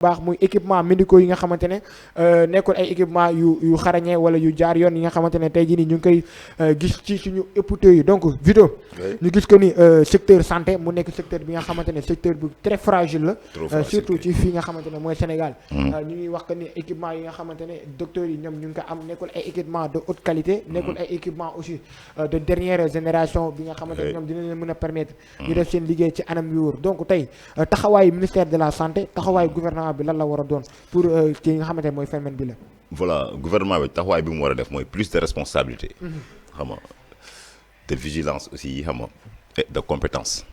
baax muy équipement médicaux yi nga xamante ne nekkul ay équipement yu xarañee wala yu jaar yoon yi nga xamante ne tey jii nii ñu ngi koy gis ci suñu hôpitaux yi donc Vito ñu gis que ni secteur santé mu nekk secteur bi nga xamante ne secteur bu très fragile la surtout ci fii nga xamante ne mooy Sénégal ñu ngi wax que ni équipement yi nga xamante ne docteurs yi ñoom ñu ngi ko am nekkul ay équipement de haute qualité nekkul ay équipement aussi de dernière génération bi nga xamante ne ñoom dina leen mën a permettre ñu def seen liggéey ci anam yu wóor donc tey taxawaayu ministère de la santé taxawaayu gouvernement bi lan la war a doon pour ci nga xamante ne mooy phénomène bi la. voilà gouvernement bi taxawaay bi mu war a def mooy plus de responsabilité. xam nga de vigilance aussi xam nga et de compétence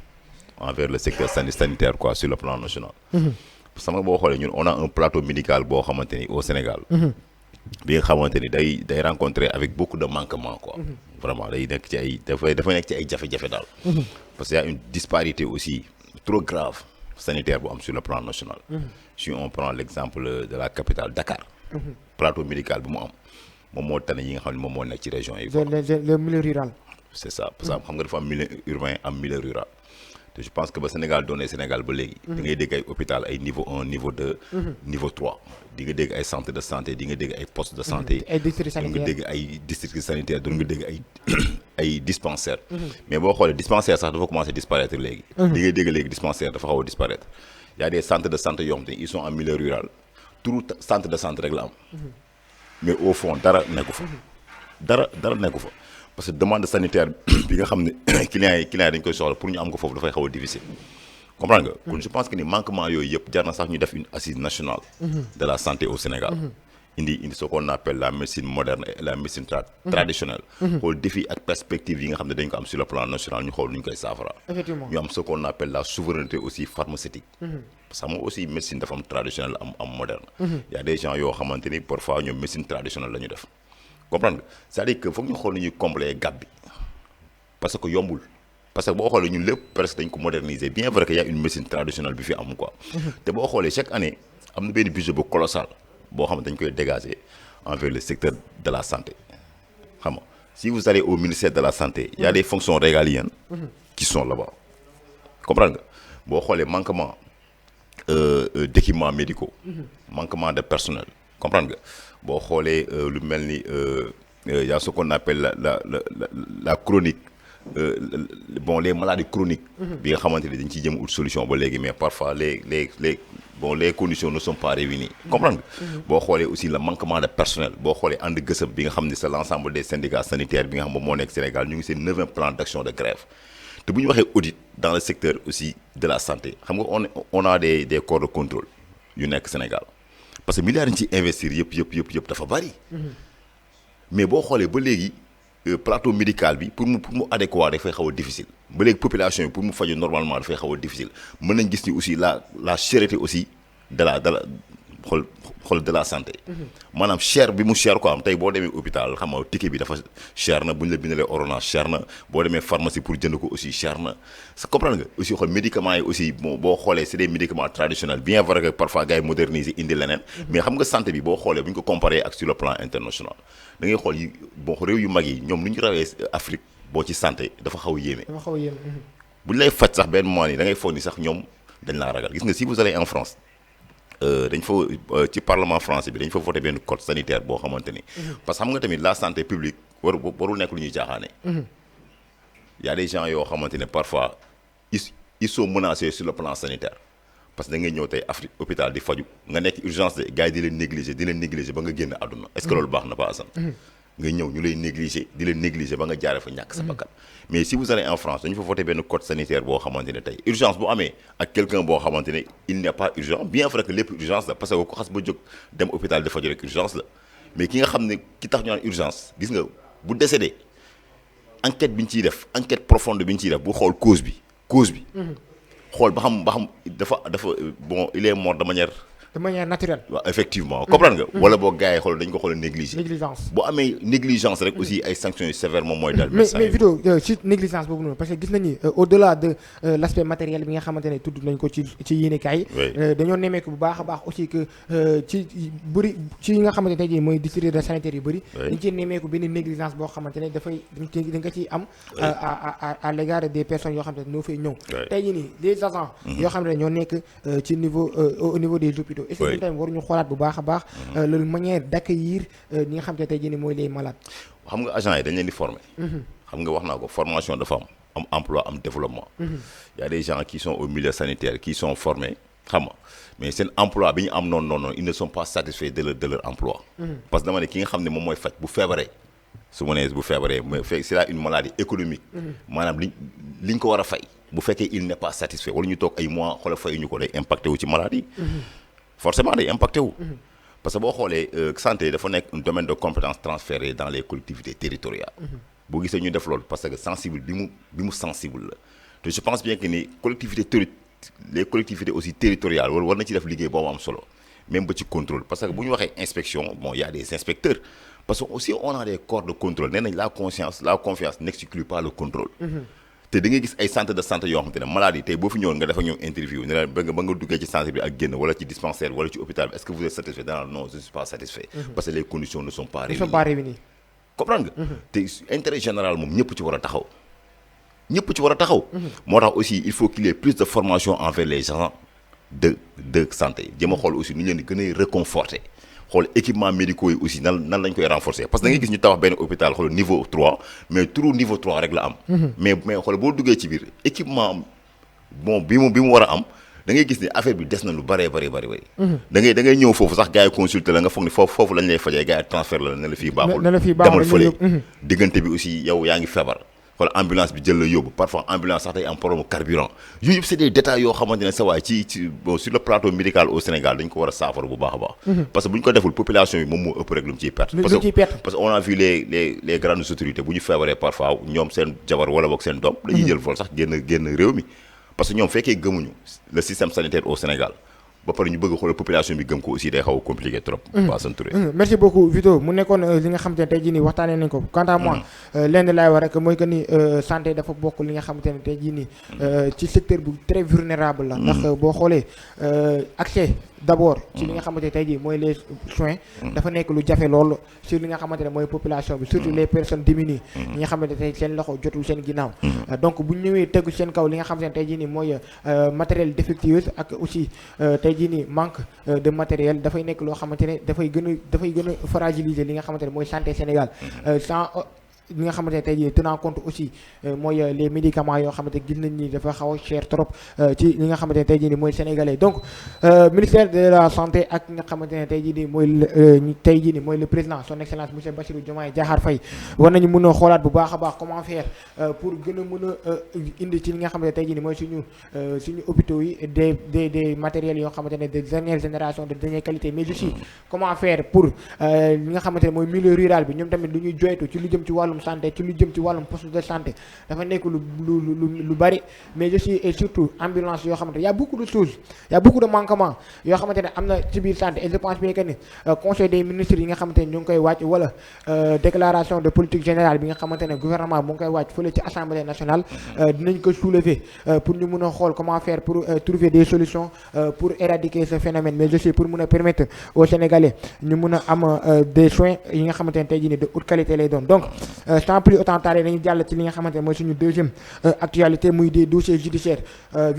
envers le secteur sanitaire quoi sur le plan national. parce que boo xoolee ñun on a un plateau médical boo xamante ni au Sénégal. bi nga xamante ni day rencontrer avec beaucoup de manquements quoi. vraiment day nekk ci ay dafa nekk ci ay jafe-jafe daal. parce que y a une disparité aussi trop grave. sanitaire bu am sur le plan national. Si on prend l'exemple de la capitale Dakar. plateau médical bi mu am moom moo tane yi nga xam ne moom moo nekk ci région yi. le milieu rural. c'est ça parce que xam nga dafa am milieu urbain am milieu rural te je pense que ba Sénégal doonee Sénégal ba léegi. da ngay dégg ay hôpital ay niveau 1 niveau 2. niveau 3 di nga dégg ay centre de santé di nga dégg ay poste de santé. ay districts sanitaires nga dégg ay districts sanitaires doon nga dégg ay dispensaires. mais boo xoolee dispensaire sax dafa commencé disparaître léegi. di nga dégg léegi dispensaire dafa xaw a disparaître. y a des centres de santé yoo xam te ils sont en milieu rural tout centre de santé rek la am. mais au fond dara nekku fa. dara nekku fa parce que demande sanitaire bi nga xam ne clients yi dañ koy soxla pour ñu am ko foofu dafay xaw a difficile. comprendre nga. kon je pense que ni manquement yooyu yëpp jar na sax ñu def une assise nationale. de la santé au Sénégal. indi ce qu'on appelle la médecine moderne et la médecine traditionnelle. xool défi ak perspective yi nga xam ne dañ ko am sur le plan national ñu xool nu ñu koy saafara. effectivement ñu am ce qu'on appelle la souveraineté aussi pharmaceutique. parce que moom aussi médecine dafa am traditionnelle am moderne. y a des gens yoo xamante ni parfois ñoom médecine traditionnelle la ñu def. comprendre nga c'est-à-dire que foog ñu xool ni ñuy combler gap bi parce que yombul. parce que boo xoolee ñun lépp presque dañ ko moderniser bien vrai que y a une médecine traditionnelle bi fi am quoi. te boo xoolee chaque année am na benn budget bu colossal boo xam ne dañ koy dégager envers le secteur de la santé xam nga si vous allez au ministère de la santé il y a des fonctions régaliennes qui sont là-bas comprendre nga boo xoolee manquement d'équipements médicaux manquement de personnel comprendre nga boo xoolee lu mel ni y a ce qu'on appelle la chronique bon les maladies chroniques bi nga xamante ni dañ ciy jëm ut solution ba léegi mais parfois les conditions ne sont pas réunies comprendre nga boo xoolee aussi le manquement de personnel boo xoolee ànd gësëm bi nga xam ne c'est l'ensemble des syndicats sanitaires bi nga xam moom moo nekk Sénégal ñu ngi seen 9e plan d'action de grève te bu ñu waxee audit dans le secteur aussi de la santé xam nga on a des corps de contrôle yu nekk Sénégal parce que milliards yi ñu ciy investir yëpp dafa bari mais boo xoolee ba léegi plateau médical bi pour mu adéquat dafay xaw a difficile ba léegi population yi pour mu faju normalement dafay xaw a difficile mën nañ gis ni aussi la cherté aussi de la xool de la santé maanaam cher bi mu cher quoi am tey boo demee hôpital xam nga ticket bi dafa cher na bu ñu la bindalee ordonnance cher na boo demee pharmacie pour jënd ko aussi cher na sa comprendre nga aussi xool médicaments yi aussi boo xoolee c'est des médicaments traditionnels bien vrai que parfois gars yi moderniser indi leneen mais xam nga santé bi boo xoolee bu ñu ko comparé ak sur le plan international da ngay xool yi bon réew yu mag yi ñoom lu ñu rawee Afrique boo ci santé dafa xaw a yéeme bu ñu lay faj sax benn moment nii da ngay foog ni sax ñoom dañ laa ragal gis nga si vous allez en France dañ fa ci parlement français bi dañ fa voté benn code sanitaire boo xamante ni parce que xam nga tamit la santé publique warul nekk lu ñuy jaaxaane y a des gens yoo xamante ne parfois ils sont menacés sur le plan sanitaire parce que da ngay ñëw tey Afrique hôpital di faju nga nekk urgence de gars yi di leen négliger ba nga génn àdduna est-ce que loolu baax na pas Assane nga ñëw ñu lay négliger ba nga jaare fa ñàkk sa bakkan mais si vous allez en France dañu fa voté benn code sanitaire boo xamante ne tey urgence bu amee ak quelqu'un boo xamante ne il n'est pas urgent bien vrai que lépp urgence la parce que ko xas ba jóg dem hôpital di faju rek urgence la mais ki nga xam ne ki tax ñu naan urgence gis nga bu décédé enquête bi ñu ciy def enquête profonde bi ñu ciy def bu xool cause bi xool ba xam dafa bon il est mort de manière naturelle. waaw effectivement comprendre nga. wala boo gars yi xool dañ ko xool négligence boo amee négligence rek aussi ay sanctions yu sévères moom mooy dal. mais Vito ci négligence boobu noonu parce que gis nañu au-delà de l'aspect matériel bi nga xamante ne tudd nañ ko ci yéenekaay yi. dañoo nemmeeku bu baax a baax aussi que ci yi nga xamante ne tey jii mooy district sanitaire yu bëri. dañ ciy nemmeeku benn négligence boo xamante ne dafay dañ ko ciy am. à l'égard des personnes yoo xamante ne ñoo fay ñëw. tey jii nii des agents. yoo xam ne ñoo nekk ci au niveau des hôpitaux est-ce que ñun tamit waruñu xoolaat bu baax a baax la manière d'accueillir ñi nga xamante ne tey jii nii mooy les malades. xam nga agent yi dañ leen di former. xam nga wax naa ko formation dafa am emploi am développement. y a des gens qui sont au milieu sanitaire qui sont formés xam nga mais seen emploi bi ñu am noonu ils ne sont pas satisfaits de leur emploi. parce que dama ne ki nga xam ne moom mooy faj bu feebaree su ma nee bu feebaree mais c'est là une maladie économique. maanaam liñ ko war a fay. bu fekkee il n'est pas satisfait wala ñu toog ay mois xoolal fayuñu ko day impacté wu ci maladie. forcément day impacté wu. parce que boo xoolee santé dafa nekk un domaine de compétence transféré dans les collectivités territoriales. boo gisee ñu def loolu parce que sensible bi mu sensible la te je pense bien que ni les collectivités aussi territoriales war na ci def liggéey boobu am solo même ba ci contrôle parce que bu ñu waxee inspection bon y a des inspecteurs parce que aussi on a des corps de contrôle nee nañ la confiance n'exclut pas le contrôle. te da ngay gis ay centre de santé yoo xamante ne malade yi tey boo fi ñëwoon nga def ak ñoom interview ne la ba nga duggee ci centre bi ak génn wala ci dispensaire wala ci hôpital bi est-ce que vous êtes satisfait non je ne suis pas satisfait. parce que les conditions ne sont pas réunies. comprendre nga. te intérêt général moom ñëpp ci war a taxaw. moo tax aussi il faut qu'il y ait plus de formation envers les agents de santé jéem a xool aussi nu ñu leen di gën a réconforter. xool équipement médicaux yi aussi nan lañ koy renforcer parce que da ngay gis ñu tabax benn hôpital xool niveau 3 mais turu niveau 3 rek la am. mais xool boo duggee ci biir équipement bon bi mu war a am da ngay gis ne affaire bi des na lu bëree bëri. da ngay ñëw foofu sax gars yi consulter la nga foog ni foofu lañ lay fajee gars yi transfert la ne la fii baaxul. demal fële diggante bi aussi yow yaa ngi feebar. xool ambulance bi jël la yóbbu parfois ambulance sax day am problème carburant yooyu yëpp c'est des détails yoo xamante ne sa waay bon sur le plateau médical au Sénégal dañ ko war a saafara bu baax a baax. parce que bu ñu ko deful population yi moom moo ëpp rek lu mu ciy perte. parce que on a vu les grandes autorités bu ñu feebaree parfois ñoom seen jabar wala boog seen doom. dañuy jël vol sax génn réew mi parce que ñoom fekkee gëmuñu le système sanitaire au Sénégal. ba pare ñu bëgg xoolal population bi gëm ko aussi day xaw a compliqué trop. Assane Touré. merci beaucoup Vito mu nekkoon li nga xamante ne tey jii nii waxtaanee nañ ko quant à moi lenn laay wax rek mooy que ni santé dafa bokk li nga xamante ne tey jii nii ci secteur bu très vulnérable la. ndax boo xoolee accès d'abord ci li nga xamante ne tey jii mooy les soins. dafa nekk lu jafe lool sur li nga xamante ne mooy population bi surtout les personnes démunies. ñi nga xamante ne tey seen loxo jotul seen ginnaaw. donc bu ñu ñëwee tegu seen kaw li nga xamante ne tey jii nii mooy matériel défectueux ak aussi tey jii nii manque de matériel dafay nekk loo xamante ne dafay gën a fragiliser li nga xamante ne mooy santé Sénégal sans li nga xamante ne tey jii tenant compte aussi mooy les médicaments yoo xamante gis nañ ni dafa xaw a cher trop ci li nga xamante ne tey jii nii mooy sénégalais donc ministère de la santé ak nga xamante ne tey jii nii mooy le président son excellence monsieur Bassirou Diomaye Diakhar Faye war nañu mën a xoolaat bu baax a baax comment faire pour gën a mën a indi ci li nga xamante ne tey jii nii mooy suñu hôpitaux yi des matériels yoo xamante ne de dernière génération de dernière qualité mais aussi comment faire pour li nga xamante ne mooy milieu rural bi ñoom tamit lu ñuy joytu ci lu jëm ci wàllum santé ci lu jëm ci wàllum poste de santé dafa nekk lu bari mais aussi et surtout ambulance yoo xamante y a beaucoup de choses y a beaucoup de manquements yoo xamante ne am na ci biir santé et je pense bien que ni conseil des ministres yi nga xamante ne ñu ngi koy wàcc wala déclaration de politique générale bi nga xamante ne gouvernement bu ngi koy wàcc fële ci assemblée nationale dinañ ko soulever pour ñu mun a xool comment faire pour trouver des solutions pour éradiquer ce phénomène mais aussi pour mun a permettre aux Sénégalais ñu mun a am des soins yi nga xamante ne tey jii nii de haute qualité lay doon donc sans plus autant tarder dañu jàll ci li nga xamante ne mooy suñu deuxième actualité muy des dossiers judiciaires